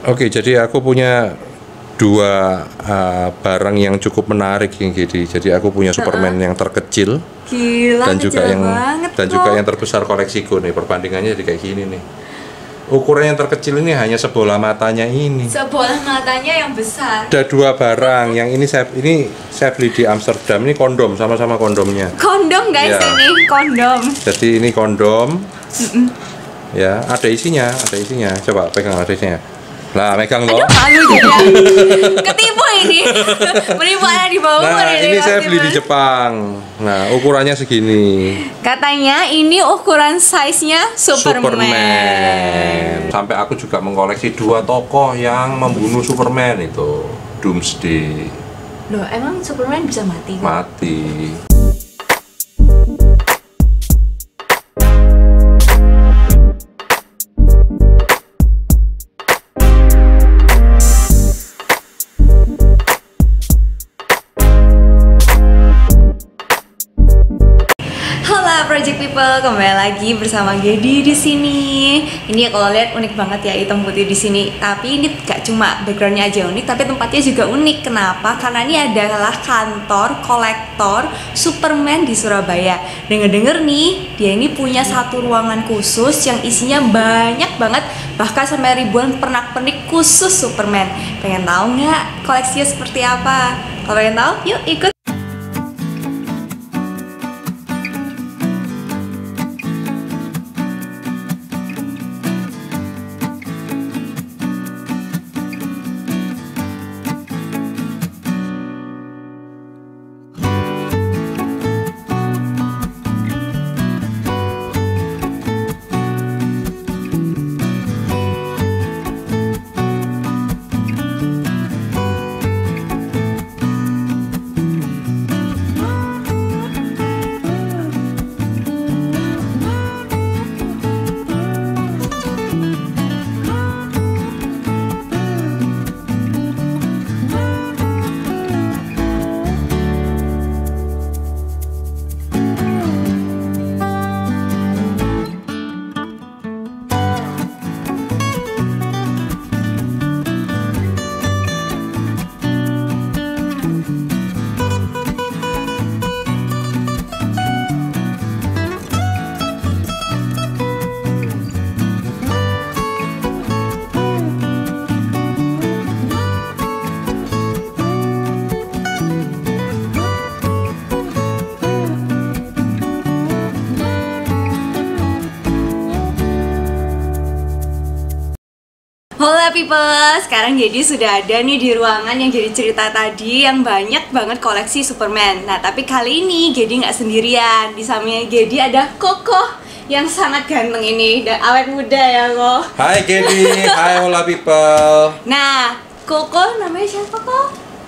Oke, jadi aku punya dua barang yang cukup menarik yang jadi aku punya Superman yang terkecil. Gila, dan juga yang banget juga yang terbesar koleksiku nih. Perbandingannya jadi kayak gini nih. Ukuran yang terkecil ini hanya sebola matanya ini. Sebola matanya yang besar. Ada dua barang. Yang ini saya beli di Amsterdam. Ini kondom, sama-sama kondomnya. Kondom guys, ya. Ini kondom. Jadi ini kondom. Ya, ada isinya. Coba pegang, ada isinya. Nah, megang loh. Aduh, malu juga. Ketipu ini. Menipu anak di bawah. Nah, ini saya beli di Jepang. Nah, ukurannya segini. Katanya ini ukuran size-nya Superman. Sampai aku juga mengkoleksi dua tokoh yang membunuh Superman itu. Doomsday. Loh, emang Superman bisa mati? Mati. Project People, kembali lagi bersama Gedi di sini. Ini kalau lihat unik banget ya, hitam putih di sini. Tapi ini gak cuma backgroundnya aja unik, tapi tempatnya juga unik. Kenapa? Karena ini adalah kantor kolektor Superman di Surabaya. Dengar-dengar nih, dia ini punya satu ruangan khusus yang isinya banyak banget, bahkan sampai ribuan pernak-pernik khusus Superman. Pengen tahu nggak koleksinya seperti apa? Kalau pengen tahu, yuk ikut. Hola people, sekarang jadi sudah ada nih di ruangan yang jadi cerita tadi yang banyak banget koleksi Superman. Nah tapi kali ini Gedi nggak sendirian, di sampingnya Gedi ada Koko yang sangat ganteng ini dan awet muda ya kok. Hai Gedi, hai hola people. Nah Koko namanya siapa kok?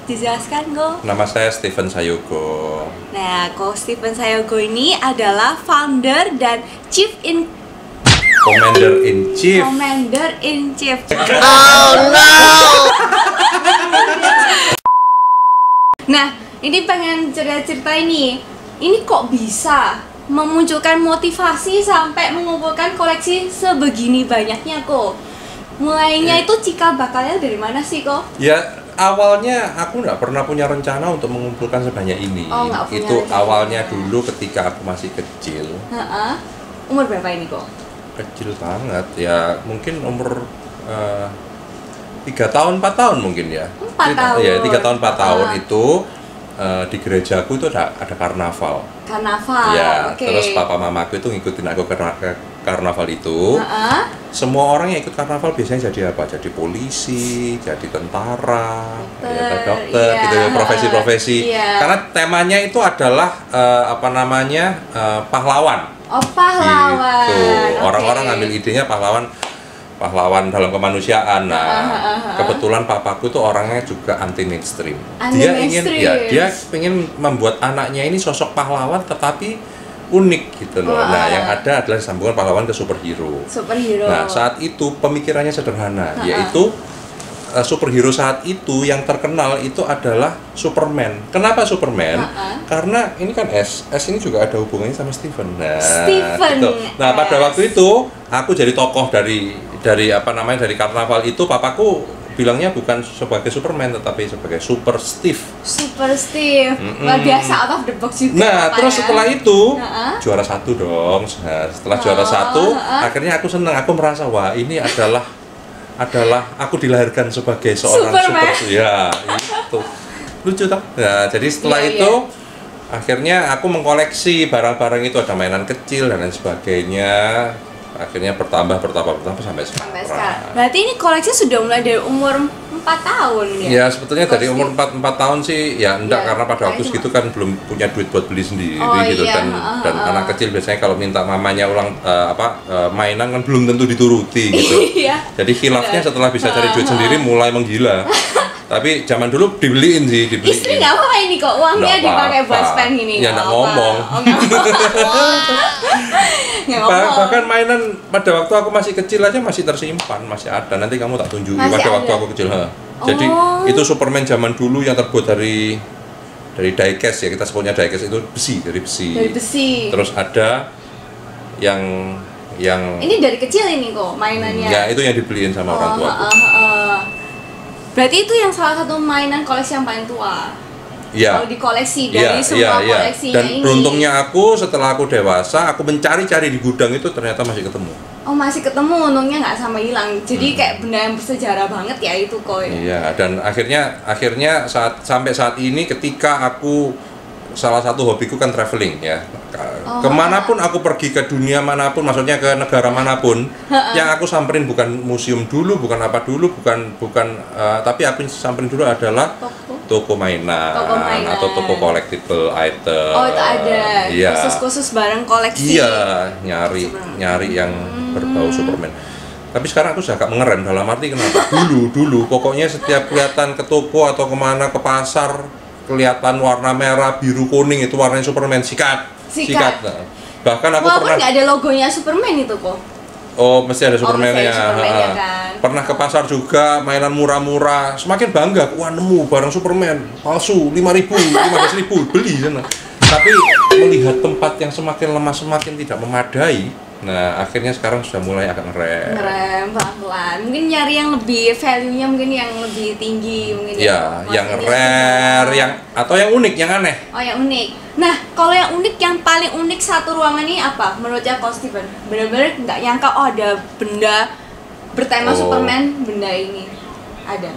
Dijelaskan kok. Nama saya Steven Sayogo. Nah kok Steven Sayogo ini adalah founder dan chief in Commander in Chief. Oh no. Nah, ini pengen cerita-cerita ini. Ini kok bisa memunculkan motivasi sampai mengumpulkan koleksi sebegini banyaknya kok? Mulainya itu cikal bakalnya dari mana sih kok? Ya, awalnya aku nggak pernah punya rencana untuk mengumpulkan sebanyak ini. Oh, nggak punya itu rencana. awalnya dulu ketika aku masih kecil. Umur berapa ini kok? Kecil banget ya, mungkin umur 3 tahun 4 tahun mungkin ya. 4 tahun. Ya 3 tahun 4 tahun itu di gerejaku itu ada karnaval. Karnaval. Ya, okay. Terus papa mamaku itu ngikutin aku ke karnaval itu. Semua orang yang ikut karnaval biasanya jadi apa? Jadi polisi, jadi tentara, dokter, gitu ya, profesi-profesi. Karena temanya itu adalah pahlawan. Oh, pahlawan. Gitu. Orang-orang ngambil idenya pahlawan dalam kemanusiaan. Nah, kebetulan papaku tuh orangnya juga anti mainstream. Dia ingin membuat anaknya ini sosok pahlawan tetapi unik gitu loh. Nah, yang ada adalah sambungan pahlawan ke superhero. Nah, saat itu pemikirannya sederhana, yaitu superhero saat itu yang terkenal itu adalah Superman. Kenapa Superman? Karena ini kan S ini juga ada hubungannya sama Steven. Nah, Steven. gitu. Nah, pada waktu itu aku jadi tokoh dari dari apa namanya, dari karnaval itu papaku bilangnya bukan sebagai Superman tetapi sebagai Super Steve. Super Steve. Luar biasa, out of the box juga. Nah, terus ya? setelah itu juara 1 dong. Nah, setelah juara 1, akhirnya aku senang, aku merasa wah ini adalah aku dilahirkan sebagai seorang Superman. ya itu lucu toh. Nah, jadi setelah itu akhirnya aku mengkoleksi barang-barang itu, ada mainan kecil dan lain sebagainya. Akhirnya bertambah sampai sekarang. Berarti ini koleksi sudah mulai dari umur 4 tahun ya? Ya sebetulnya dari umur 4 tahun sih ya enggak, karena pada waktu segitu kan belum punya duit buat beli sendiri gitu. Dan anak kecil biasanya kalau minta mamanya mainan kan belum tentu dituruti gitu. Jadi khilafnya setelah bisa cari duit sendiri mulai menggila. Tapi zaman dulu dibeliin. Istri nggak apa-apa ini kok, uangnya dipakai buat spend gini. Ya nggak ngomong. Bahkan mainan pada waktu aku masih kecil aja masih tersimpan, masih ada. Nanti kamu tak tunjukin pada waktu aku kecil. Jadi itu Superman zaman dulu yang terbuat dari diecast ya, kita sebutnya diecast, itu dari besi. Terus ada yang ini dari kecil ini kok mainannya. Ya itu yang dibeliin sama orang tua. Berarti itu yang salah satu mainan koleksi yang paling tua. Ya. Kalau di koleksi dari semua koleksinya dan ini. Dan beruntungnya aku setelah aku dewasa, aku mencari-cari di gudang itu ternyata masih ketemu. Oh masih ketemu, untungnya nggak sama hilang. Jadi kayak benda yang bersejarah banget ya itu kok. Iya, dan akhirnya sampai saat ini ketika aku, salah satu hobiku kan traveling ya. Kemanapun aku pergi, ke dunia manapun, maksudnya ke negara manapun, yang aku samperin bukan museum dulu, bukan apa dulu, tapi aku samperin dulu adalah toko mainan atau toko collectible item. Oh itu ada, iya. khusus barang koleksi. Iya, nyari yang berbau Superman. Tapi sekarang aku sudah agak mengerem, dalam arti kenapa? Dulu pokoknya setiap kelihatan ke toko atau kemana, ke pasar, kelihatan warna merah, biru, kuning, itu warnanya Superman, sikat. Nah, bahkan aku pernah nggak ada logonya Superman itu kok. Oh, mesti ada Superman-nya. Kan? Pernah ke pasar juga, mainan murah-murah, semakin bangga, wah nemu barang Superman palsu 5.000, 15.000, beli sana. Tapi melihat tempat yang semakin lemah, semakin tidak memadai, nah akhirnya sekarang sudah mulai agak ngerem pelan-pelan. Mungkin nyari yang lebih value-nya, mungkin yang lebih tinggi, mungkin ya, yang rare, atau yang unik, yang aneh. Oh, yang unik. Nah, kalau yang unik, yang paling unik satu ruangan ini apa? Menurutnya Coach Steven, benar-benar nggak nyangka ada benda bertema Superman, benda ini ada.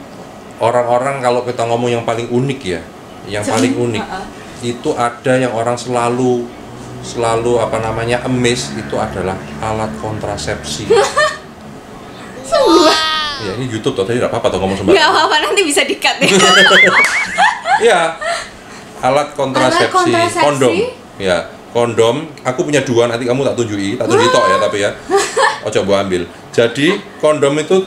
Orang-orang kalau kita ngomong yang paling unik ya, yang paling unik itu ada yang orang selalu amazed, itu adalah alat kontrasepsi. Ya ini YouTube tadi tidak apa-apa ngomong sembarang. Nggak apa-apa, nanti bisa di-cut ya. Iya, alat kontrasepsi, kondom. Ya, kondom. Aku punya 2, nanti kamu tak tunjuki tok ya, tapi ya. Oh coba ambil. Jadi kondom itu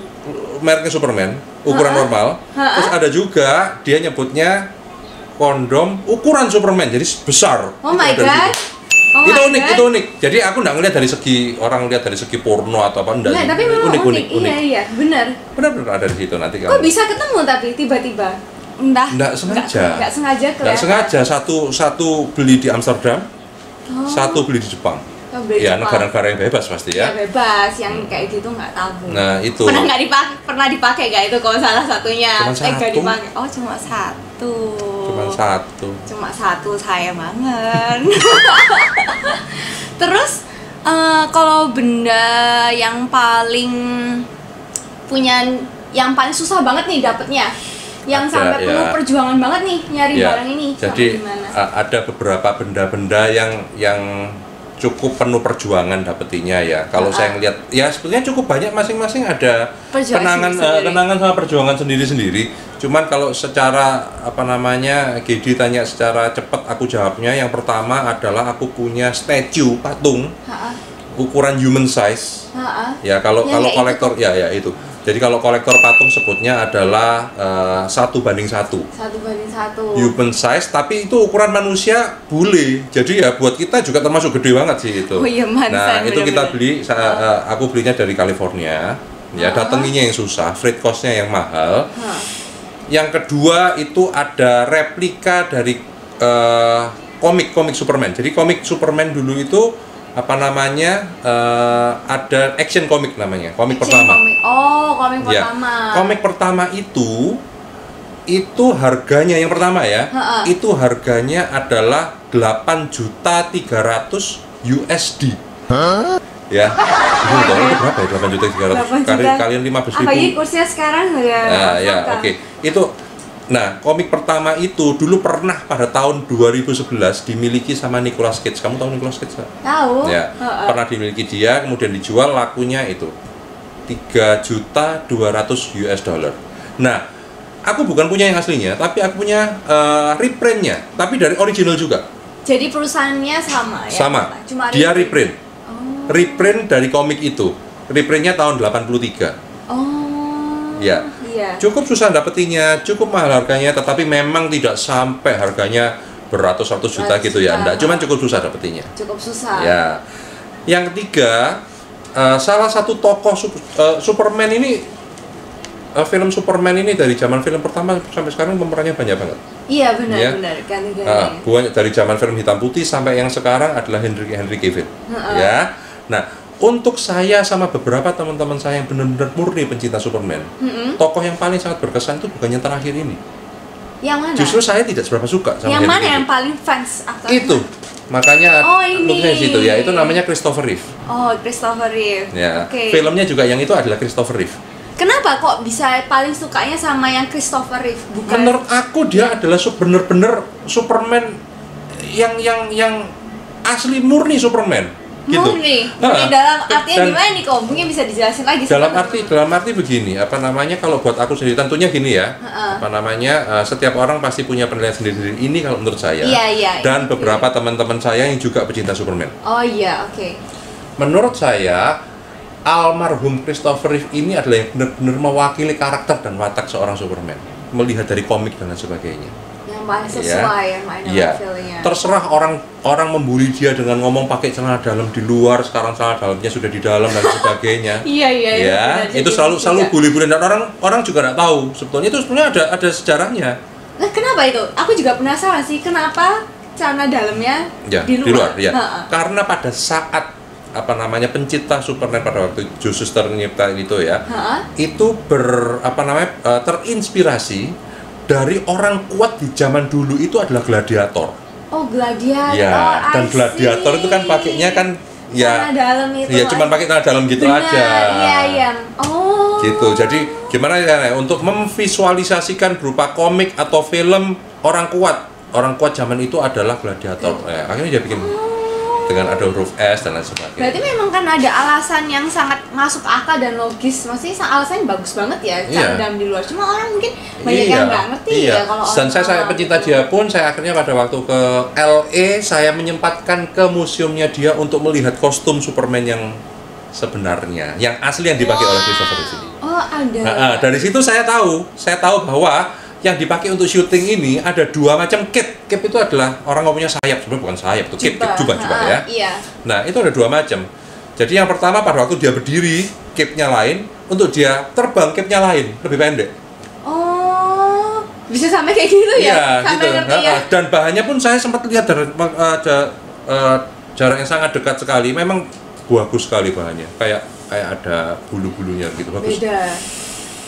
mereknya Superman, ukuran normal. Terus ada juga dia nyebutnya kondom ukuran Superman, jadi besar. Oh my god. Itu unik. Jadi aku nggak ngeliat dari segi orang lihat dari segi porno atau apa, enggak. Tapi memang unik. Iya, benar ada di situ nanti kamu. Kok bisa ketemu tapi tiba-tiba? Nggak sengaja. Satu beli di Amsterdam, satu beli di Jepang. Ya, negara-negara yang bebas pasti ya. Ya bebas, yang kayak gitu nggak tabu. Nah itu. Pernah dipakai nggak itu kalau salah satunya? Nggak dipakai. Oh cuma satu. Cuma satu, sayang banget. Terus kalau benda yang paling susah banget nih dapetnya, yang sampai penuh perjuangan banget nih nyari barang ini. Jadi ada beberapa benda-benda yang cukup penuh perjuangan dapetinya ya. Kalau saya ngeliat ya sebetulnya cukup banyak, masing-masing ada kenangan sama perjuangan sendiri-sendiri. Cuman kalau secara Gedi tanya secara cepat, aku jawabnya yang pertama adalah aku punya statue patung ukuran human size. Ya kalau kolektor ya itu. Jadi kalau kolektor patung sebutnya adalah 1:1. 1:1. Human size, tapi itu ukuran manusia bule. Jadi ya buat kita juga termasuk gede banget sih itu. Oh iya, nah itu kita beli, aku belinya dari California. Ya datanginya yang susah, freight cost-nya yang mahal. Yang kedua itu ada replika dari komik Superman. Jadi komik Superman dulu itu apa namanya ada action komik namanya, komik Action pertama. komik. Oh, komik Ya, pertama. komik pertama itu harganya yang pertama ya, itu harganya adalah 8.300.000 USD. Ya, itu berapa ya 8.300.000 kalian 15.000. Apalagi kursnya sekarang ya. Ya, oke. Itu, nah komik pertama itu dulu pernah pada tahun 2011 dimiliki sama Nicolas Cage. Kamu tahu Nicolas Cage nggak? Tahu. Ya, pernah dimiliki dia, kemudian dijual, lakunya itu 3.200.000 US dollar. Nah, aku bukan punya yang aslinya, tapi aku punya reprintnya, tapi dari original juga. Jadi perusahaannya sama ya? Sama. Cuma Dia reprint. Reprint dari komik itu. Reprintnya tahun 83. Oh. Ya. Iya. Cukup susah dapetinnya, cukup mahal harganya, tetapi memang tidak sampai harganya beratus-ratus juta gitu ya. Enggak, cuman cukup susah dapetinnya. Cukup susah. Ya. Yang ketiga, salah satu tokoh Superman ini, film Superman ini dari zaman film pertama sampai sekarang pemerannya banyak banget. Iya benar Ya. benar ganti-ganti. Banyak dari zaman film hitam putih sampai yang sekarang adalah Henry Cavill. Ya. Nah, untuk saya sama beberapa teman-teman saya yang benar-benar murni pencinta Superman, tokoh yang paling sangat berkesan itu bukan yang terakhir ini. Yang mana? Justru saya tidak seberapa suka sama yang Henry mana yang Cavill. paling fans aktornya? Itu. Makanya ini. looknya di situ ya, itu namanya Christopher Reeve. Oh, Christopher Reeve. Ya. Oke. Filmnya juga yang itu adalah Christopher Reeve. Kenapa kok bisa paling sukanya sama yang Christopher Reeve? Bukan. Menurut aku dia adalah bener-bener Superman yang asli murni Superman gitu. Murni dalam artinya gimana nih kok? Mungkin bisa dijelasin lagi. Dalam arti begini, apa namanya, kalau buat aku sendiri tentunya gini ya. Apa namanya, setiap orang pasti punya penilaian sendiri. Ini kalau menurut saya. Iya, dan beberapa teman-teman saya yang juga pecinta Superman. Oh iya, oke. Menurut saya almarhum Christopher Reeve ini adalah yang benar-benar mewakili karakter dan watak seorang Superman, melihat dari komik dan lain sebagainya. Yang paling sesuai yang main filmnya. Terserah orang membuli dia dengan ngomong pakai celana dalam di luar, sekarang celana dalamnya sudah di dalam dan sebagainya. Iya. Ya, itu selalu bully-bully dan orang juga nggak tahu sebetulnya itu sebenarnya ada sejarahnya. Nah, kenapa itu? Aku juga penasaran sih, kenapa celana dalamnya di luar? Ya. Karena pada saat pencipta Superman pada waktu Joe Shuster nyiptain itu ya, itu terinspirasi dari orang kuat di zaman dulu itu adalah gladiator. Oh, gladiator. Ya, dan gladiator itu kan pakainya kan ya celana dalam itu. Ya, cuma pakai celana dalam gitu aja. Iya. Oh. Gitu. Jadi gimana ya untuk memvisualisasikan berupa komik atau film orang kuat zaman itu adalah gladiator. Ya, akhirnya dia bikin dengan ada huruf S dan lain sebagainya. Berarti memang kan ada alasan yang sangat masuk akal dan logis. Maksudnya alasannya bagus banget ya, celana dalam di luar. Cuma orang mungkin banyak yang nggak ngerti ya kalau dan saya pencinta dia pun, saya akhirnya pada waktu ke LA saya menyempatkan ke museumnya dia untuk melihat kostum Superman yang sebenarnya, yang asli yang dipakai oleh Christopher Reeve ini. Oh, ada. Dari situ saya tahu bahwa yang dipakai untuk syuting ini ada dua macam cape. Cape itu adalah orang ngomongnya sayap, sebenarnya bukan sayap, itu cape, jubah ya. Iya. Nah, itu ada dua macam. Jadi yang pertama pada waktu dia berdiri, cape-nya lain, untuk dia terbang cape-nya lain, lebih pendek. Oh, bisa sampai kayak gitu ya? Iya, sampai gitu. ngerti ya. Dan bahannya pun saya sempat lihat dari jarak yang sangat dekat sekali. Memang bagus sekali bahannya. Kayak ada bulu-bulunya gitu, bagus. Beda.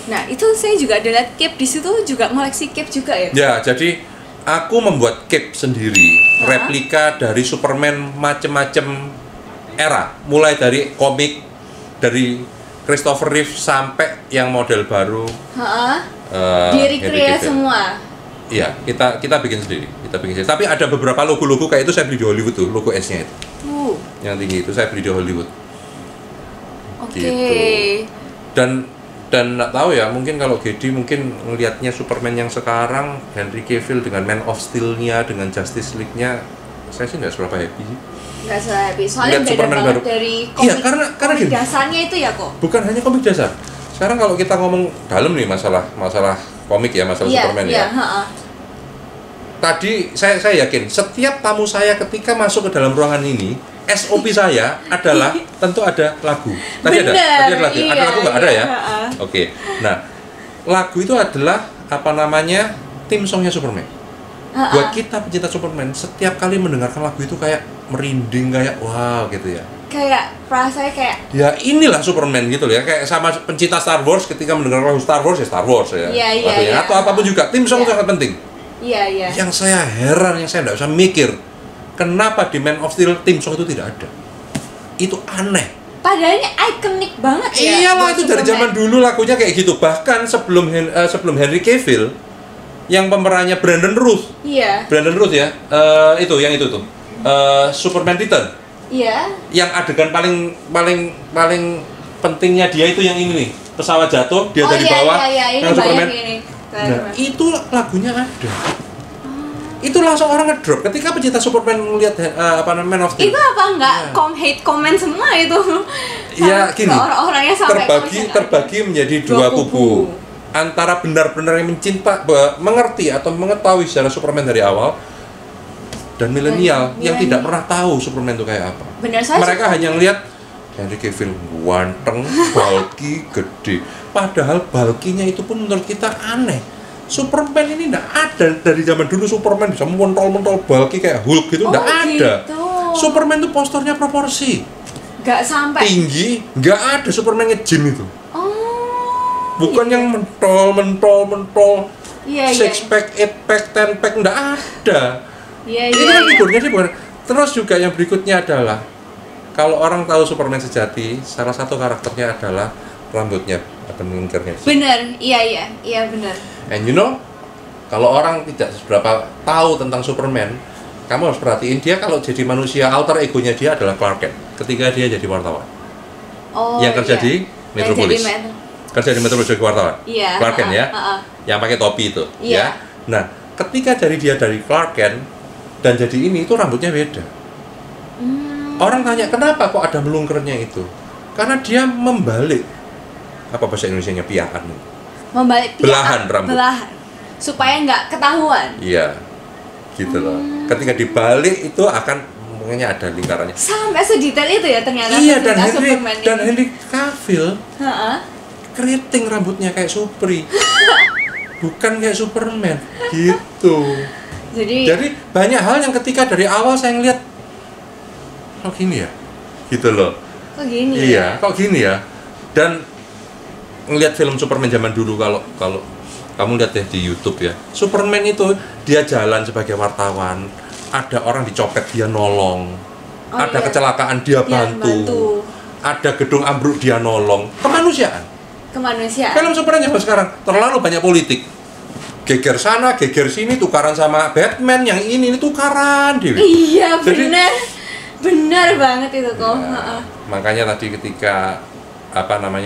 Nah, itu saya juga ada lihat cape di situ, juga koleksi cape juga ya? Ya, jadi aku membuat cape sendiri, replika dari Superman macem-macem era, mulai dari komik dari Christopher Reeve sampai yang model baru. Di-recreate semua. Iya, kita bikin sendiri, Tapi ada beberapa logo-logo kayak itu saya beli di Hollywood tuh, logo S-nya itu. Yang tinggi itu saya beli di Hollywood. Oke. Gitu. Dan nggak tahu ya, mungkin kalau Gedi mungkin ngelihatnya Superman yang sekarang, Henry Cavill dengan Man of Steel-nya, dengan Justice League-nya, saya sih nggak seberapa happy sih. Nggak seberapa happy, soalnya beda Superman banget baru. dari komik, Iya, karena komik gini, dasarnya itu ya kok. bukan hanya komik dasar. Sekarang kalau kita ngomong dalam nih masalah komik ya, masalah Superman ya. Tadi saya yakin setiap tamu saya ketika masuk ke dalam ruangan ini, SOP saya adalah tentu ada lagu. Tadi ada lagu. Ada lagu nggak ada ya? Oke. Nah, lagu itu adalah tim songnya Superman. Buat kita pecinta Superman, setiap kali mendengarkan lagu itu kayak merinding kayak wow gitu ya. Kayak rasanya kayak ya inilah Superman gitu ya, kayak sama pencinta Star Wars ketika mendengar lagu Star Wars ya Star Wars ya. Iya. Atau apapun juga, tim song sangat penting. Iya. Yang saya heran, yang saya tidak bisa mikir, kenapa di Man of Steel tim song itu tidak ada? Itu aneh. Padahal ini ikonik banget ya. Iyalah, itu dari zaman dulu lagunya kayak gitu. Bahkan sebelum Henry Cavill, yang pemerannya Brandon Routh. Iya. Brandon Routh ya, itu yang itu tuh. Superman Return. Iya. Yang adegan paling pentingnya dia itu yang ini nih, pesawat jatuh dia dari bawah, ini Superman. Ini. Nah, itu lagunya ada. Itu langsung orang ngedrop ketika pecinta Superman melihat Man of Steel. Itu apa enggak hate comment semua itu? Iya, gini. Orang-orangnya sampai terbagi menjadi dua kubu. Antara benar-benar yang mencinta, mengerti atau mengetahui sejarah Superman dari awal, dan milenial yang tidak pernah tahu Superman itu kayak apa. Mereka hanya ngelihat Henry Cavill ganteng, bulky, gede. Padahal bulky-nya itu pun menurut kita aneh. Superman ini enggak ada dari zaman dulu. Superman bisa mental bulky kayak Hulk gitu, enggak ada. Superman itu posturnya proporsi. Enggak sampai tinggi, enggak ada Superman nge-gym itu. Bukan yang mentol. Six pack, 8 pack, 10 pack, enggak ada. Itu kan figurnya sih bukan. Terus juga yang berikutnya adalah, kalau orang tahu Superman sejati, salah satu karakternya adalah rambutnya atau mengingkirnya. Bener, iya bener. And you know, kalau orang tidak seberapa tahu tentang Superman, kamu harus perhatiin dia kalau jadi manusia, alter egonya dia adalah Clark Kent ketika dia jadi wartawan. Yang kerja di Metropolis. Kerja di Metropolis jadi wartawan. Clark Kent ya. Yang pakai topi itu, ya. Nah, ketika dari Clark Kent dan jadi ini, itu rambutnya beda. Orang tanya, kenapa kok ada melungkernya itu? Karena dia membalik, apa bahasa Indonesianya, piahan. Membalik belahan rambut. Supaya nggak ketahuan. Iya, gitu loh. Ketika dibalik itu akan mungkinnya ada lingkarannya. Sampai sedetail itu ya ternyata. Iya, dan Henry Cavill keriting rambutnya kayak Supri. Bukan kayak Superman, gitu. Jadi banyak hal yang ketika dari awal saya ngeliat, kok gini ya, gitu loh. Kok gini? Iya, kok gini ya. Dan ngeliat film Superman zaman dulu, kalau kamu lihat deh di YouTube ya, Superman itu dia jalan sebagai wartawan, ada orang dicopet dia nolong, ada kecelakaan dia bantu, ada gedung ambruk dia nolong, kemanusiaan. Film Superman zaman sekarang terlalu banyak politik. Geger sana, geger sini, tukaran sama Batman, yang ini tukaran dewi. Iya, benar banget itu kok. Ya, makanya tadi ketika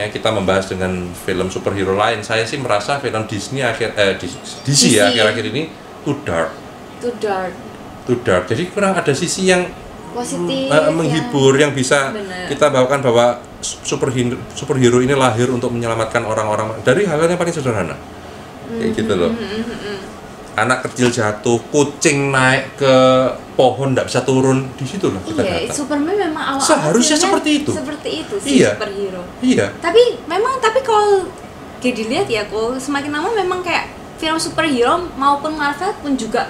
kita membahas dengan film superhero lain, saya sih merasa film Disney DC ya akhir-akhir ini too dark. Jadi kurang ada sisi yang positif, menghibur, yang bisa kita bawakan bahwa superhero ini lahir untuk menyelamatkan orang-orang dari hal yang paling sederhana. Kayak gitu loh. Anak kecil jatuh, kucing naik ke pohon nggak bisa turun, di situ loh kita datang. Superman memang awal seharusnya seperti itu sih superhero. Iya. Tapi kalau kayak dilihat ya, kok semakin lama memang kayak film superhero maupun Marvel pun juga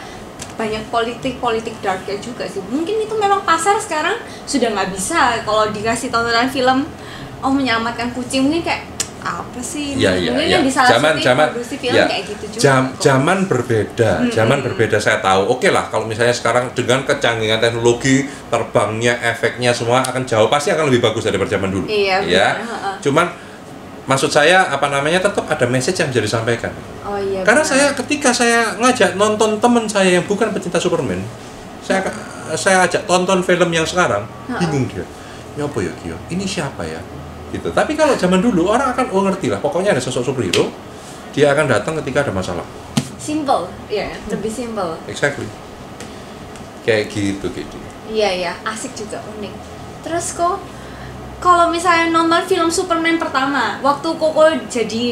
banyak politik darknya juga sih. Mungkin itu memang pasar sekarang sudah nggak bisa kalau dikasih tontonan film menyelamatkan kucing, mungkin kayak apa sih? Iya. Zaman kayak gitu juga. Zaman berbeda saya tahu. Oke lah, kalau misalnya sekarang dengan kecanggihan teknologi, terbangnya, efeknya semua akan jauh, pasti akan lebih bagus daripada zaman dulu. Iya. Ya. Cuman maksud saya tetap ada message yang bisa disampaikan. Karena ketika saya ngajak nonton teman saya yang bukan pecinta Superman, saya ajak tonton film yang sekarang, bingung dia. Ya apa ya Kio? Ini siapa ya? Gitu. Tapi kalau zaman dulu orang akan ngerti lah, pokoknya ada sosok superhero, dia akan datang ketika ada masalah. Simple, lebih simple. Exactly. Kayak gitu. Iya, asik juga, unik. Terus kok kalau misalnya nonton film Superman pertama, waktu Koko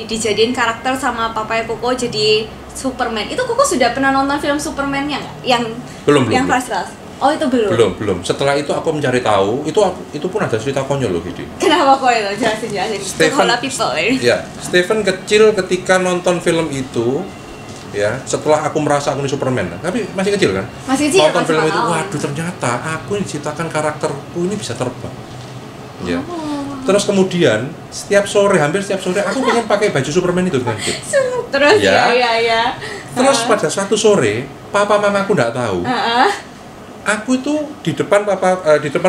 dijadiin karakter sama papanya Koko jadi Superman, itu Koko sudah pernah nonton film Superman yang belum. Flash? Oh, itu belum. Setelah itu aku mencari tahu, itu pun ada cerita konyol loh gitu. Kenapa kok itu? Jelasin. Stephen kecil ketika nonton film itu, ya setelah aku merasa aku ini Superman, tapi masih kecil kan, masih kecil, nonton masih film itu, tahu. waduh ternyata aku yang diciptakan karakterku ini bisa terbang. Ya. Terus kemudian hampir setiap sore aku pengen pakai baju Superman itu dengan kit. Terus ya. Terus pada suatu sore, papa mamaku nggak tahu. Aku itu di depan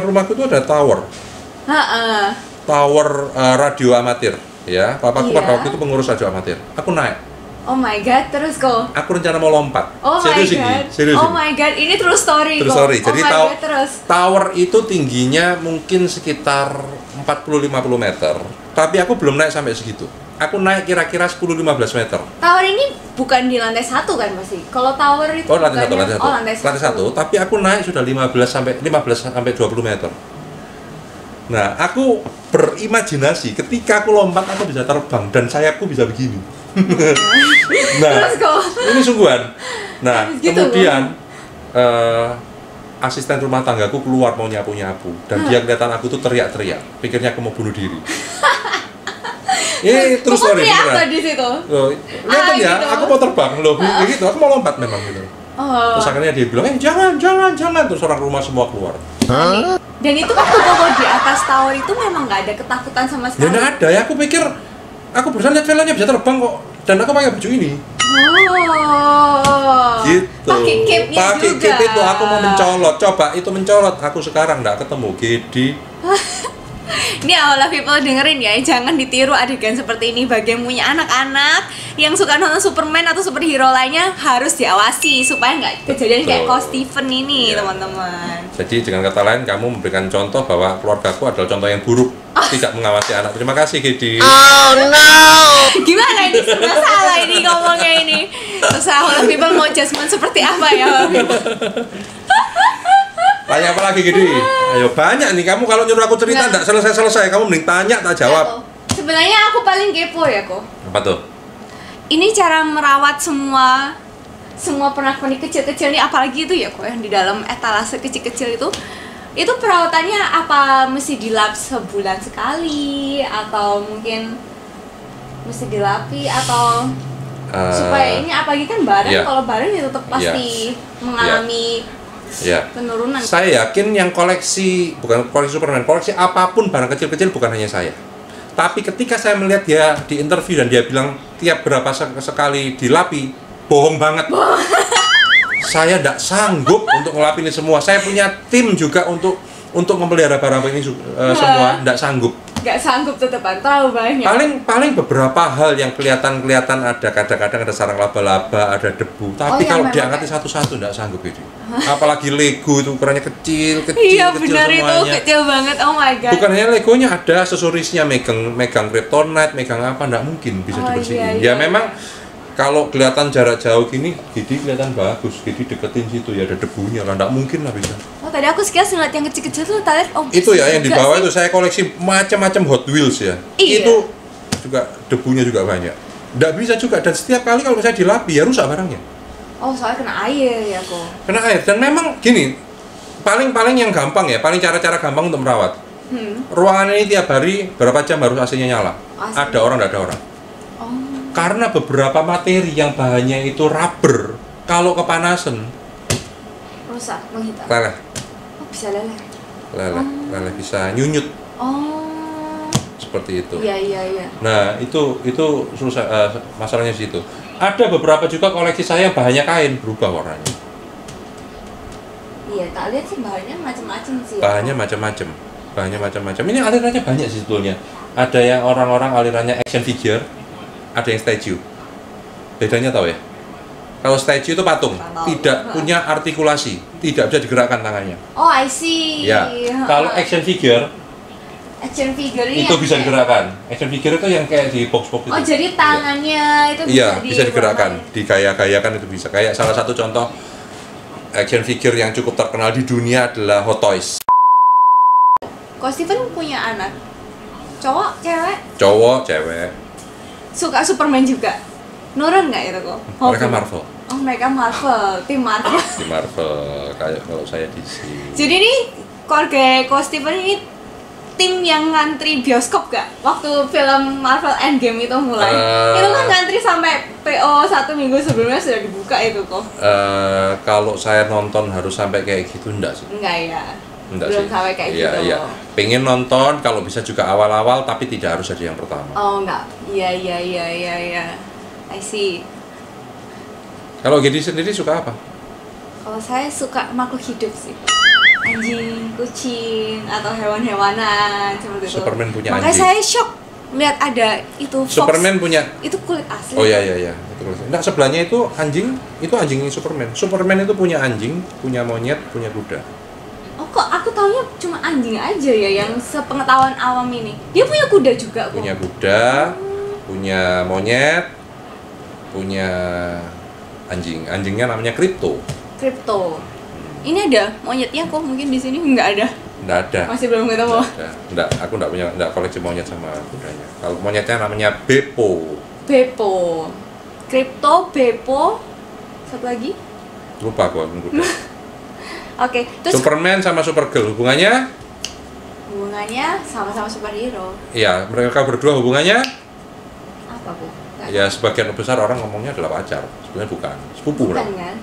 rumahku itu ada tower. Tower radio amatir, ya. Papaku pada waktu itu pengurus radio amatir. Aku naik. Oh my god, terus kok? Aku rencana mau lompat. Oh serius my god. Serius oh my god, ini true story kok. Story. Jadi terus. Tower itu tingginya mungkin sekitar 40-50 meter. Tapi aku belum naik sampai segitu. Aku naik kira-kira 10-15 meter. Tower ini bukan di lantai 1 kan pasti? Kalau tower itu lantai 1. Tapi aku naik sudah 15 sampai 20 meter. Nah, aku berimajinasi ketika aku lompat aku bisa terbang dan sayapku bisa begini. Nah, ini sungguhan. Nah, kemudian asisten rumah tanggaku keluar mau nyapu-nyapu dan dia kelihatan aku tuh teriak-teriak, pikirnya aku mau bunuh diri. Ini terus story beneran. Di situ. Loh, lihat ya, gitu. Aku mau terbang loh, gitu. Aku mau lompat memang gitu. Terus akhirnya dia bilang, jangan. Terus orang rumah semua keluar. Dan itu waktu Koko di atas tower itu memang nggak ada ketakutan sama sekali. Ya nggak ada ya, aku pikir aku berusaha lihat filmnya bisa terbang kok, dan aku pakai baju ini. Gitu. Pakai cape itu aku mau mencolot. Coba itu mencolot. Aku sekarang nggak ketemu Gedi. Ini awalnya people dengerin ya, jangan ditiru adegan seperti ini. Bagi yang punya anak-anak yang suka nonton Superman atau superhero lainnya harus diawasi supaya nggak kejadian kayak Ko Steven ini, teman-teman. Jadi dengan kata lain kamu memberikan contoh bahwa keluargaku adalah contoh yang buruk, tidak mengawasi anak. Terima kasih Gedi. Oh no. Gimana ini? Serba salah ini ngomongnya ini. Terus awalnya people mau judgement seperti apa ya? Tanya apa lagi Gedi? Ayo banyak nih kamu kalau nyuruh aku cerita enggak selesai. Kamu mending tanya tak jawab. Sebenarnya aku paling kepo ya kok. Apa tuh? Ini cara merawat semua pernak-pernik kecil-kecil nih, apalagi itu ya kok yang di dalam etalase kecil-kecil itu perawatannya apa mesti dilap sebulan sekali atau mungkin mesti dilapi atau supaya ini apalagi kan barang kalau barang itu tetap pasti mengalami penurunan. Saya yakin yang bukan koleksi Superman, koleksi apapun barang kecil-kecil bukan hanya saya. Tapi ketika saya melihat dia di interview dan dia bilang tiap berapa sekali dilapi, bohong banget. Saya tidak sanggup untuk ngelapin ini semua. Saya punya tim juga untuk memelihara barang ini semua, tidak sanggup. Nggak sanggup tetepan, terlalu banyak. Paling beberapa hal yang kelihatan ada, kadang-kadang ada sarang laba-laba, ada debu. Tapi kalau diangkatin satu-satu nggak sanggup ini. Apalagi Lego itu ukurannya kecil iya, benar semuanya. Itu kecil banget, oh my god. Bukan hanya Legonya, ada aksesorisnya, megang kryptonite, megang apa, nggak mungkin bisa dibersihin. Ya memang kalau kelihatan jarak jauh gini, Gedi kelihatan bagus. Gedi deketin situ ya ada debunya lah, nggak mungkin lah bisa. Oh tadi aku sekilas ngeliat yang kecil-kecil tuh, tadi itu ya yang di bawah itu saya koleksi macam-macam Hot Wheels ya. Iya. Itu juga debunya juga banyak. Nggak bisa juga, dan setiap kali kalau misalnya dilapi ya rusak barangnya. Oh soalnya kena air ya kok. Kena air, dan memang gini, paling yang gampang ya, paling cara-cara gampang untuk merawat. Ruangan ini tiap hari berapa jam harus AC-nya nyala? Ada orang, nggak ada orang. Karena beberapa materi yang bahannya itu rubber, kalau kepanasan rusak, menghitam. Leleh. Oh, bisa leleh. Leleh bisa nyunyut. Oh. Seperti itu. Iya. Nah, itu susah, masalahnya di situ. Ada beberapa juga koleksi saya yang bahannya kain, berubah warnanya. Iya, tak lihat sih bahannya macam-macam sih. Bahannya macam-macam. Ini alirannya banyak sih sebetulnya. Ada yang orang-orang alirannya action figure, ada yang statue. Bedanya tahu ya? Kalau statue itu patung, tidak punya artikulasi, tidak bisa digerakkan tangannya. Oh, I see. Ya. Kalau action figure itu bisa digerakkan. Action figure itu yang kayak di box-box itu. Oh, jadi tangannya itu bisa digerakkan, digaya-gayakan itu bisa. Kayak salah satu contoh action figure yang cukup terkenal di dunia adalah Hot Toys. Ko Steven punya anak? Cowok, cewek? Cowok, cewek. Suka Superman juga? Nurun nggak itu kok? Mereka Marvel. Oh, mereka Marvel, tim Marvel. Tim Marvel, kayak kalau saya DC. Jadi ini keluarga Ko Steven ini tim yang ngantri bioskop gak? Waktu film Marvel Endgame itu mulai. Itu kan ngantri sampai PO 1 minggu sebelumnya sudah dibuka itu kok. Kalau saya nonton harus sampai kayak gitu enggak sih? Enggak ya. Enggak Belum sih. sampai kayak Iya, gitu. iya. Pengen nonton kalau bisa juga awal-awal tapi tidak harus jadi yang pertama. Oh enggak. Iya. I see. Kalau Gedi sendiri suka apa? Kalau saya suka makhluk hidup sih. Anjing, kucing, atau hewan-hewanan seperti itu. Superman punya Makanya anjing. saya shock melihat ada itu fox. Superman punya. Itu kulit asli. Oh iya. Enggak, sebelahnya itu anjingnya Superman. Superman itu punya anjing, punya monyet, punya kuda. Oh kok aku taunya cuma anjing aja ya yang sepengetahuan awam ini. Dia punya kuda juga kok. Punya kuda, punya monyet, punya anjing. Anjingnya namanya Crypto. Ini ada monyetnya kok, mungkin di sini nggak ada. Nggak ada. Masih belum ketemu. Nggak, aku nggak koleksi monyet sama kudanya. Kalau monyetnya namanya Beppo. Crypto, Beppo, satu lagi? Lupa aku kuda. Oke, terus Superman sama Supergirl hubungannya? Hubungannya sama-sama superhero. Iya, mereka berdua hubungannya? Apa bu? Ya sebagian besar orang ngomongnya adalah pacar, sebenarnya bukan. Sepupu Bukan lah. kan?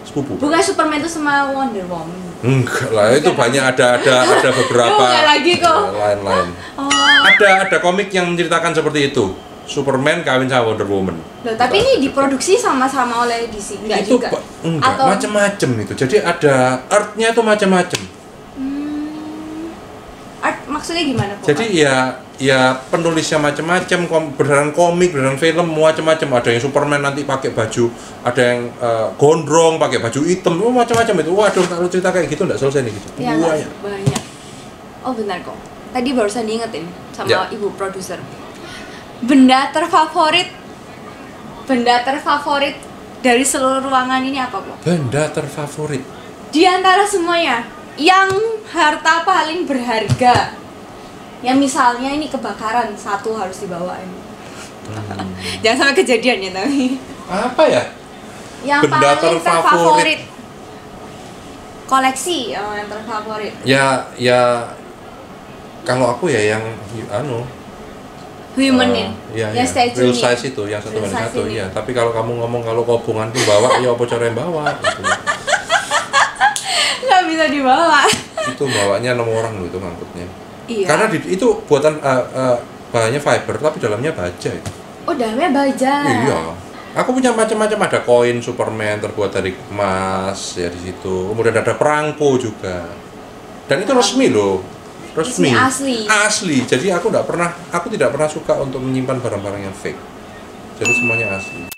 Sepupu. Bukan Superman itu sama Wonder Woman. Enggak lah, itu banyak ada beberapa Enggak lagi kok. lain-lain. Oh. Ada komik yang menceritakan seperti itu. Superman kawin sama Wonder Woman. Loh, tapi ini diproduksi sama-sama oleh DC, enggak itu juga? enggak, Atau macam-macam itu. Jadi ada artnya tuh macam-macam. art maksudnya gimana kok? Jadi ya penulisnya macam-macam, beneran komik, beneran film, macam-macam. Ada yang Superman nanti pakai baju, ada yang gondrong pakai baju hitam, macam-macam itu. Waduh, kalau cerita kayak gitu enggak selesai nih gitu. Ya, banyak. Oh benar kok. Tadi barusan diingetin sama Ya. ibu produser. Benda terfavorit dari seluruh ruangan ini apa kok? Benda terfavorit. Di antara semuanya, yang harta paling berharga, yang misalnya ini kebakaran, satu harus dibawain. Jangan sampai kejadian ya tapi. Apa ya? Yang Benda paling terfavorit. terfavorit. Koleksi yang terfavorit. Ya kalau aku ya yang Human yang statue real ini. size itu yang satu Real banding size satu ini. ya. Tapi kalau kamu ngomong kalau kobongan tuh bawa ya apa cara yang bawa gitu. Nggak bisa dibawa. Itu bawanya 6 orang loh itu ngangkutnya. Iya. Karena itu buatan bahannya fiber tapi dalamnya baja itu. Oh, dalamnya baja. Iya. Aku punya macam-macam, ada koin Superman terbuat dari emas ya di situ. Kemudian ada perangko juga. Dan itu resmi loh. Resmi. Asli. Jadi aku tidak pernah suka untuk menyimpan barang-barang yang fake. Jadi semuanya asli.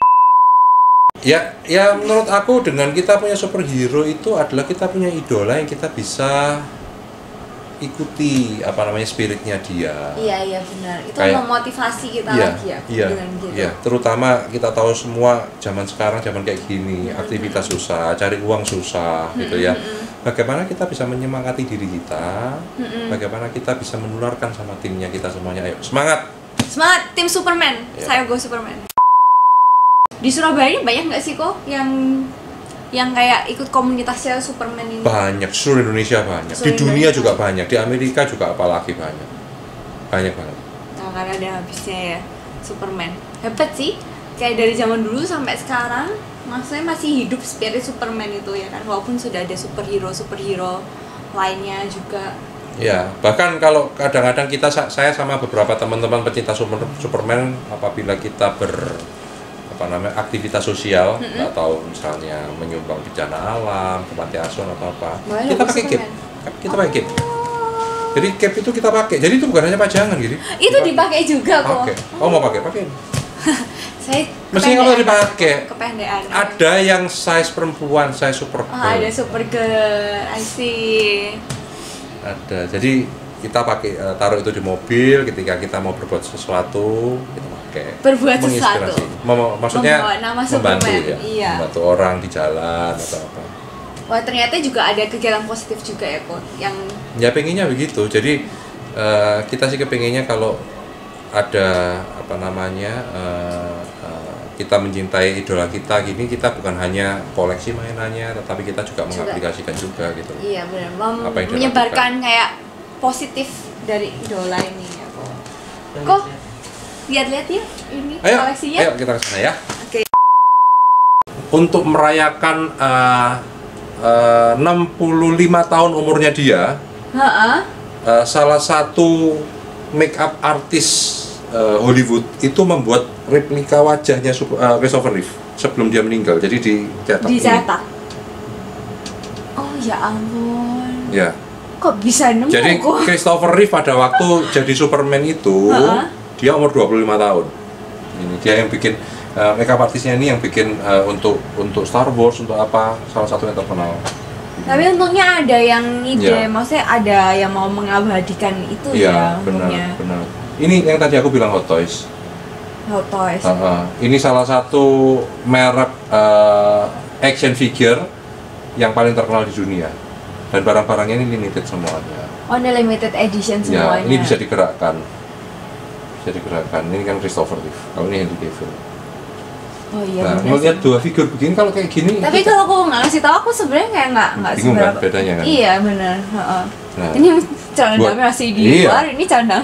Ya menurut aku dengan kita punya superhero itu adalah kita punya idola yang kita bisa ikuti spiritnya dia. Iya benar. Itu Kayak, memotivasi kita lagi ya dengan gitu. Iya, terutama kita tahu semua zaman sekarang zaman kayak gini, aktivitas susah, cari uang susah gitu ya. Bagaimana kita bisa menyemangati diri kita? Bagaimana kita bisa menularkan sama timnya kita semuanya? Ayo, semangat. Semangat tim Superman. Iya. Saya go Superman. Di Surabaya ini banyak nggak sih kok yang kayak ikut komunitasnya Superman ini? Banyak, seluruh Indonesia banyak. Di dunia juga banyak, di Amerika juga apalagi banyak. Banyak banget. Nah, karena ada habisnya ya Superman. Hebat sih. Kayak dari zaman dulu sampai sekarang, maksudnya masih hidup spirit Superman itu ya kan. Walaupun sudah ada superhero lainnya juga. Ya, bahkan kalau kadang-kadang saya sama beberapa teman-teman pecinta Superman apabila kita aktivitas sosial atau misalnya menyumbang bencana alam, ke panti asuhan atau apa, kita pakai cape. Kita pakai cape. Jadi cape itu kita pakai. Jadi itu bukan hanya pajangan gitu. Itu dipakai juga kok. Pakai. Oh, mau pakai? Pakai. Saya mestinya kalau dipakai. Kependean. Ada yang size perempuan, size Supergirl. Oh, ada Supergirl. I see. Ada. Jadi kita pakai taruh itu di mobil ketika kita mau berbuat sesuatu, kita pakai. Berbuat sesuatu. Maksudnya membawa nama membantu Superman. ya. Iya. Membantu orang di jalan atau apa. Wah, ternyata juga ada kegiatan positif juga ya kok yang Ya pengennya begitu. Jadi kita sih kepengennya kalau ada kita mencintai idola kita gini, kita bukan hanya koleksi mainannya, tetapi kita juga mengaplikasikan juga gitu. Iya benar, Apa yang menyebarkan kayak positif dari idola ini ya kok. Kok lihat-lihat ya ini koleksinya. Ayo kita ke sana ya. Oke. Untuk merayakan 65 tahun umurnya dia, salah satu make up artis Hollywood itu membuat replika wajahnya Christopher Reeve sebelum dia meninggal. Jadi dicetak. Oh ya ampun. Ya. Kok bisa nemu? Jadi Christopher Reeve pada waktu jadi Superman itu dia umur 25 tahun. Ini dia yang bikin makeup artisnya ini yang bikin untuk Star Wars, untuk apa, salah satu yang terkenal. Tapi untungnya ada yang ide, maksudnya ada yang mau mengabadikan itu ya. Iya, benar. Ini yang tadi aku bilang Hot Toys. Hot Toys. Ini salah satu merek action figure yang paling terkenal di dunia. Dan barang-barangnya ini limited semuanya. Oh, ini limited edition semuanya. Ya, ini bisa digerakkan. Ini kan Christopher Reeve. Kalau ini Henry Cavill. Oh iya. Nah, ngeliat dua figur begini kalau kayak gini. Tapi kalau aku nggak ngasih tahu, aku sebenarnya kayak nggak bingung seberapa. Kan bedanya kan? Iya benar. Nah, ini celana masih di luar, ini celana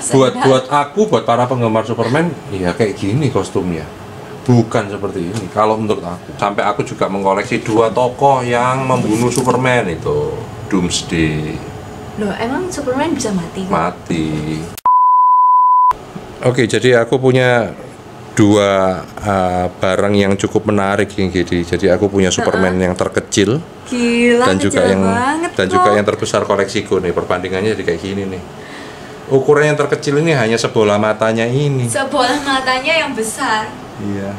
buat para penggemar Superman, iya kayak gini kostumnya. Bukan seperti ini. Kalau menurut aku, sampai aku juga mengkoleksi 2 tokoh yang membunuh Superman itu, Doomsday. Loh, emang Superman bisa mati? Mati. Oke, jadi aku punya 2 barang yang cukup menarik yang gini. Jadi aku punya Superman yang terkecil. Gila, dan juga yang terbesar koleksiku nih. Perbandingannya jadi kayak gini nih. Ukuran yang terkecil ini hanya sebola matanya ini. Sebola matanya yang besar. Iya.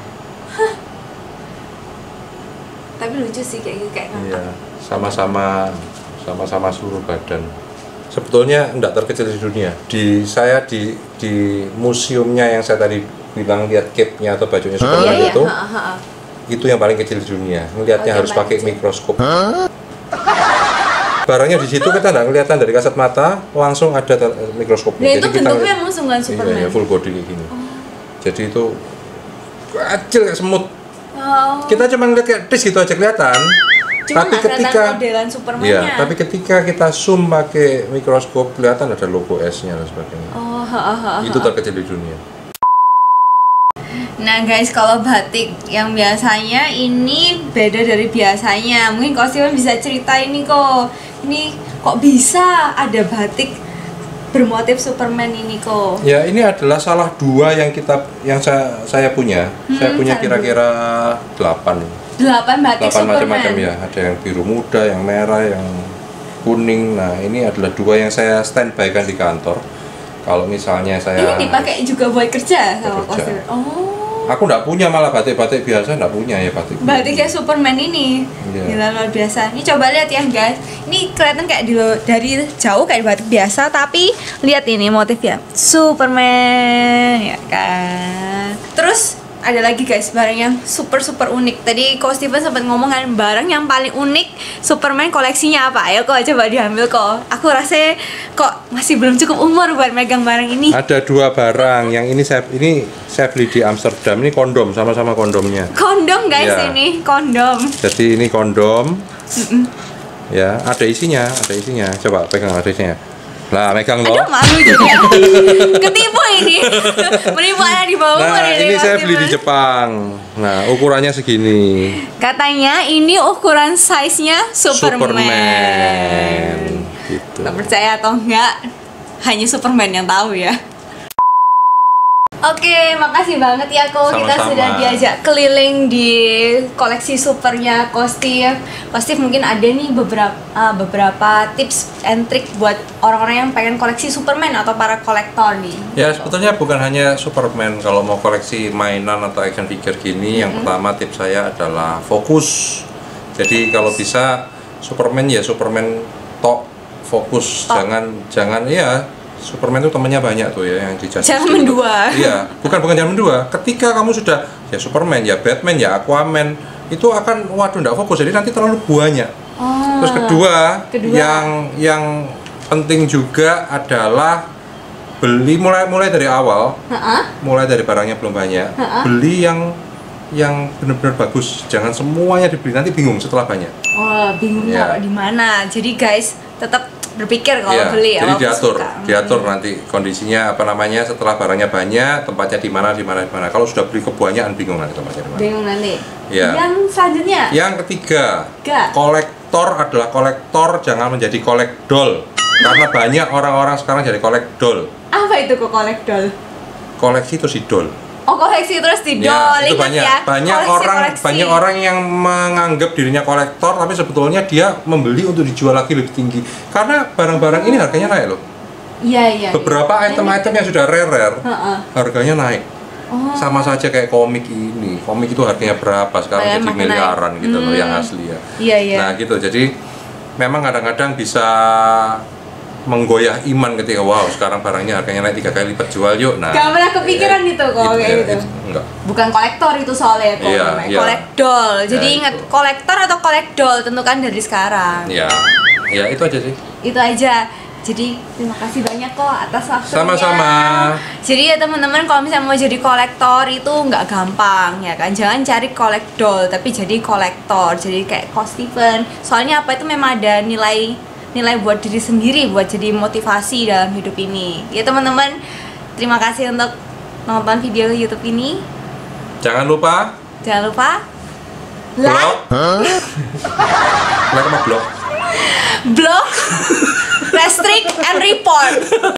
Tapi lucu sih kayak iya. Sama-sama seluruh badan. Sebetulnya enggak terkecil di dunia. Saya di museumnya yang saya tadi bilang lihat cape-nya atau bajunya Superman itu yang paling kecil di dunia. Ngelihatnya harus pakai mikroskop. Barangnya di situ kita nggak kelihatan dari kasat mata, langsung ada mikroskopnya. Nah, itu bentuknya emang sungguhan Superman. Iya, full body kayak gini. Jadi itu kecil kayak semut. Kita cuma ngeliat kayak dis gitu aja kelihatan. Tapi ketika modelan Superman-nya. Tapi ketika kita zoom pakai mikroskop kelihatan ada logo S-nya dan sebagainya. Itu terkecil di dunia. Nah guys, kalau batik yang biasanya ini beda dari biasanya. Mungkin Kak Steven bisa cerita ini kok. Ini kok bisa ada batik bermotif Superman ini kok? Ya, ini adalah salah 2 yang saya punya. Saya punya kira-kira 8 batik Superman. Macam-macam ya. Ada yang biru muda, yang merah, yang kuning. Nah, ini adalah 2 yang saya standby-kan di kantor. Kalau misalnya saya ini dipakai juga buat kerja sama Kak Steven. Aku nggak punya, malah batik-batik biasa nggak punya ya batiknya Superman ini. Gila, luar biasa. Ini coba lihat ya guys. Ini kelihatan kayak dari jauh kayak batik biasa, tapi lihat ini motifnya Superman ya kan. Terus ada lagi guys barang yang super unik. Tadi Ko Steven sempat ngomong kan barang yang paling unik Superman koleksinya apa? Ayo kok coba diambil kok. Aku rasa kok masih belum cukup umur buat megang barang ini. Ada 2 barang. Yang ini saya beli di Amsterdam. Ini kondom, sama-sama kondomnya. Kondom guys ya. Ini kondom. Jadi ini kondom. Ya, ada isinya. Coba pegang, ada isinya. Lah, megang loh. Aduh, malu juga. Ketipu ini. Menipu anak di bawah umur ini saya beli di Jepang. Nah, ukurannya segini. Katanya ini ukuran size-nya Superman. Gitu. Gak percaya atau enggak? Hanya Superman yang tahu ya. Oke, makasih banget ya Ko. Kita sudah diajak keliling di koleksi supernya Ko Steve. Ko Steve mungkin ada nih beberapa tips and trick buat orang-orang yang pengen koleksi Superman atau para kolektor nih. Ya, sebetulnya bukan hanya Superman. Kalau mau koleksi mainan atau action figure gini, yang pertama tips saya adalah fokus. Jadi kalau bisa Superman ya Superman tok, fokus. Jangan ya. Superman itu temannya banyak tuh ya yang di Justice Jangan mendua. Iya, bukan jangan mendua. Ketika kamu sudah ya Superman, ya Batman, ya Aquaman, itu akan enggak fokus. Jadi nanti terlalu banyak. Terus kedua yang penting juga adalah beli mulai dari awal. Mulai dari barangnya belum banyak. Beli yang benar-benar bagus. Jangan semuanya dibeli, nanti bingung setelah banyak. Bingung taruh di mana. Jadi guys, tetap berpikir kalau beli jadi ya. diatur nanti kondisinya apa namanya setelah barangnya banyak, tempatnya di mana. Kalau sudah beli kebanyakan bingung nanti tempatnya di mana. Bingung nanti. Ya. Yang selanjutnya. Yang ketiga, kolektor adalah kolektor, jangan menjadi kolekdol. Karena banyak orang-orang sekarang jadi kolekdol. Apa itu kok kolekdol? Koleksi terus idol. Oh, koleksi terus didol. Ya, itu banyak orang yang menganggap dirinya kolektor tapi sebetulnya dia membeli untuk dijual lagi lebih tinggi. Karena barang-barang ini harganya naik loh. Iya. Beberapa item-item yang sudah rare harganya naik. Sama saja kayak komik ini. Komik itu harganya berapa? Sekarang jadi miliaran gitu loh yang asli ya. Iya. Nah, gitu. Jadi memang kadang-kadang bisa menggoyah iman ketika wow sekarang barangnya harganya naik 3 kali lipat, jual yuk. Nah, gak pernah kepikiran gitu kok kayak gitu. Enggak. Bukan kolektor itu soalnya kok, kolekdol. Jadi ingat kolektor atau kolekdol tentukan dari sekarang. Ya itu aja sih. Itu aja. Jadi terima kasih banyak kok atas waktunya. Sama-sama. Jadi ya teman-teman kalau misalnya mau jadi kolektor itu nggak gampang ya kan. Jangan cari kolekdol tapi jadi kolektor. Jadi kayak Coach Steven. Soalnya apa itu memang ada nilai buat diri sendiri, buat jadi motivasi dalam hidup ini. Ya teman-teman, terima kasih untuk nonton video YouTube ini. Jangan lupa like, like sama blog, restrict and report.